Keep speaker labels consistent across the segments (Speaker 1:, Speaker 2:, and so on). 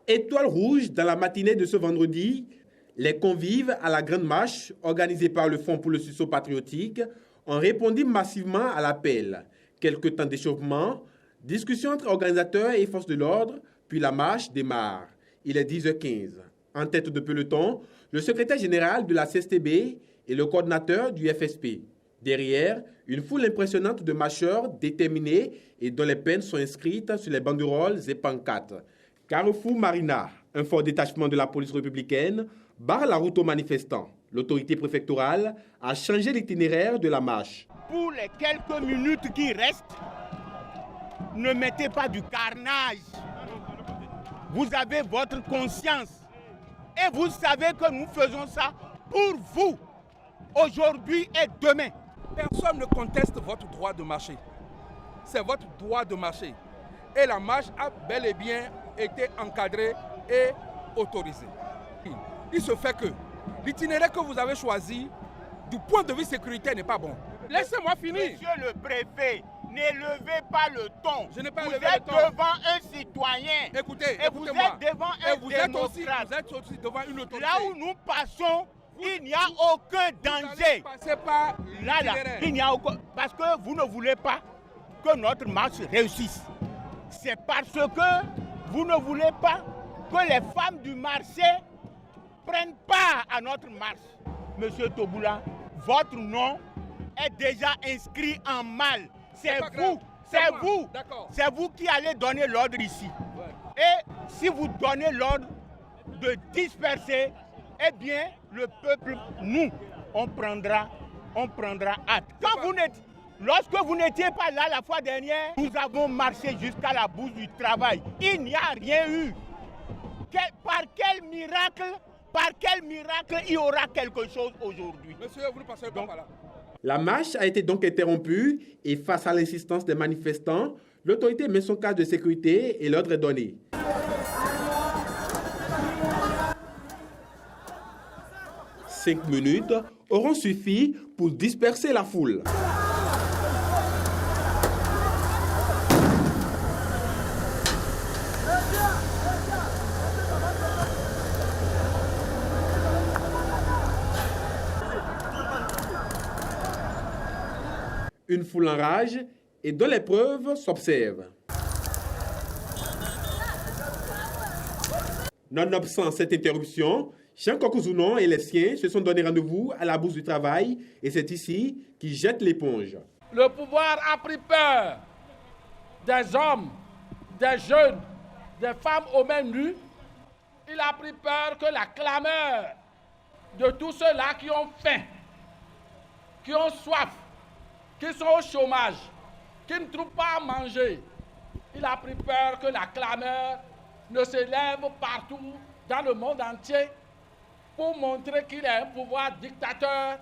Speaker 1: Étoile rouge dans la matinée de ce vendredi, les convives à la grande marche organisée par le Fonds pour le sursaut patriotique ont répondu massivement à l'appel. Quelques temps d'échauffement, discussion entre organisateurs et forces de l'ordre, puis la marche démarre. Il est 10h15. En tête de peloton, le secrétaire général de la CSTB et le coordinateur du FSP. Derrière, une foule impressionnante de marcheurs déterminés et dont les peines sont inscrites sur les banderoles et pancartes. Carrefour Marina, un fort détachement de la police républicaine, barre la route aux manifestants. L'autorité préfectorale a changé l'itinéraire de la marche.
Speaker 2: Pour les quelques minutes qui restent, ne mettez pas du carnage. Vous avez votre conscience et vous savez que nous faisons ça pour vous, aujourd'hui et demain.
Speaker 3: Personne ne conteste votre droit de marcher. C'est votre droit de marcher. Et la marche a bel et bien été encadrée et autorisée. Il se fait que l'itinéraire que vous avez choisi, du point de vue sécuritaire, n'est pas bon. Laissez-moi finir.
Speaker 2: Monsieur le préfet, n'élevez pas le ton.
Speaker 3: Je n'ai pas
Speaker 2: vous
Speaker 3: élevé
Speaker 2: êtes
Speaker 3: le ton.
Speaker 2: devant un citoyen.
Speaker 3: Écoutez,
Speaker 2: et vous êtes devant un démocrate.
Speaker 3: Vous êtes aussi devant une autorité.
Speaker 2: Là où nous passons, il n'y a aucun danger. Là, il n'y a aucun... Parce que vous ne voulez pas que notre marche réussisse. C'est parce que vous ne voulez pas que les femmes du marché prennent part à notre marche. Monsieur Toboula, votre nom est déjà inscrit en mal. C'est vous qui allez donner l'ordre ici. Ouais. Et si vous donnez l'ordre de disperser, eh bien, le peuple, nous, on prendra hâte. Lorsque vous n'étiez pas là la fois dernière, nous avons marché jusqu'à la bourse du travail. Il n'y a rien eu. Par quel miracle il y aura quelque chose aujourd'hui?
Speaker 3: Monsieur, vous ne passez pas par là.
Speaker 1: La marche a été donc interrompue et face à l'insistance des manifestants, l'autorité met son cadre de sécurité et l'ordre est donné. Cinq minutes auront suffi pour disperser la foule. Une foule en rage et dont les preuves s'observent. Nonobstant cette interruption, Jean Kokuzounon et les siens se sont donné rendez-vous à la bourse du travail et c'est ici qu'ils jettent l'éponge.
Speaker 4: Le pouvoir a pris peur des hommes, des jeunes, des femmes aux mains nues. Il a pris peur que la clameur de tous ceux-là qui ont faim, qui ont soif, qui sont au chômage, qui ne trouvent pas à manger. Il a pris peur que la clameur ne s'élève partout dans le monde entier pour montrer qu'il est un pouvoir dictateur,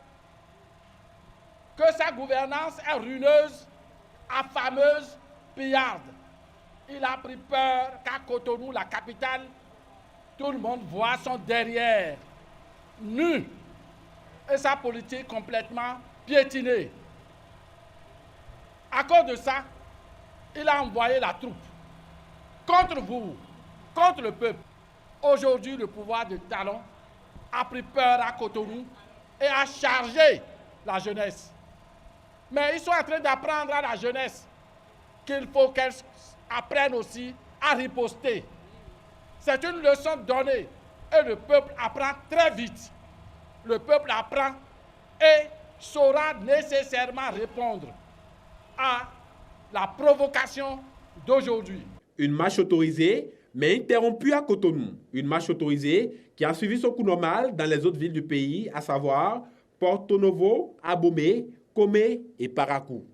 Speaker 4: que sa gouvernance est ruineuse, affameuse, pillarde. Il a pris peur qu'à Cotonou, la capitale, tout le monde voit son derrière, nu, et sa politique complètement piétinée. À cause de ça, il a envoyé la troupe contre vous, contre le peuple. Aujourd'hui, le pouvoir de Talon a pris peur à Cotonou et a chargé la jeunesse. Mais ils sont en train d'apprendre à la jeunesse qu'il faut qu'elle apprenne aussi à riposter. C'est une leçon donnée et le peuple apprend très vite. Le peuple apprend et saura nécessairement répondre à la provocation d'aujourd'hui.
Speaker 1: Une marche autorisée, mais interrompue à Cotonou. Une marche autorisée qui a suivi son cours normal dans les autres villes du pays, à savoir Porto Novo, Abomey, Comé et Parakou.